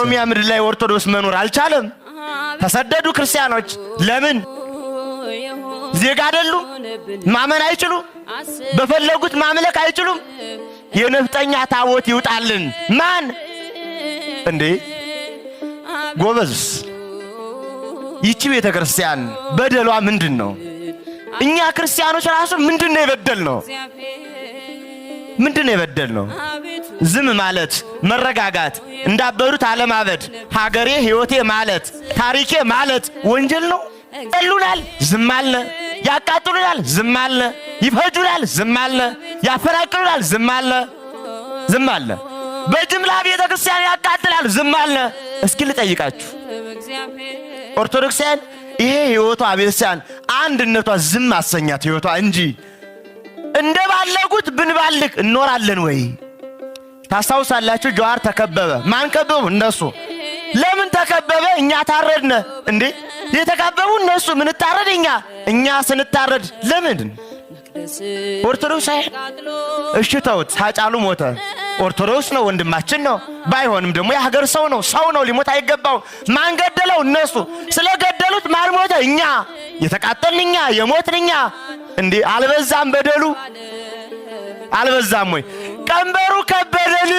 ኦሮሚያ ምድር ላይ ኦርቶዶክስ መኖር አልቻለም። ተሰደዱ ክርስቲያኖች። ለምን? ዜጋ አይደሉም። ማመን አይችሉም። በፈለጉት ማምለክ አይችሉም። የነፍጠኛ ታቦት ይውጣልን። ማን እንዴ ጎበዝስ? ይቺ ቤተክርስቲያን በደሏ ምንድነው? እኛ ክርስቲያኖች ራሱ ምንድነው የበደልነው? ምንድነው የበደልነው? ዝም ማለት፣ መረጋጋት፣ እንዳበሩት አለማበድ፣ ሀገሬ ሕይወቴ ማለት፣ ታሪኬ ማለት ወንጀል ነው። ይሉናል፣ ዝም አለ። ያቃጥሉናል፣ ዝም አለ። ይፈጁናል፣ ዝም አለ። ያፈናቅሉናል፣ ዝም አለ። ዝም አለ። በጅምላ ቤተክርስቲያን ያቃጥላል፣ ዝም አለ። እስኪ ልጠይቃችሁ ኦርቶዶክሳውያን፣ ይሄ ሕይወቷ ቤተክርስቲያን አንድነቷ ዝም አሰኛት ሕይወቷ እንጂ እንደባለጉት ብንባልግ እኖራለን ወይ? ታስታውሳላችሁ? ጀዋር ተከበበ። ማን ከበቡ? እነሱ። ለምን ተከበበ? እኛ ታረድነ እንዴ? የተከበቡ እነሱ፣ ምን ታረድ እኛ ስንታረድ ለምን? ኦርቶዶክስ እሺ ተውት። ሃጫሉ ሞተ። ኦርቶዶክስ ነው፣ ወንድማችን ነው። ባይሆንም ደግሞ የሀገር ሰው ነው። ሰው ነው፣ ሊሞት አይገባው። ማን ገደለው? እነሱ። ስለገደሉት ማን ሞተ? እኛ። የተቃጠልን እኛ፣ የሞትን እኛ። እንዴ አልበዛም? በደሉ አልበዛም ወይ? ቀንበሩ ከበደን።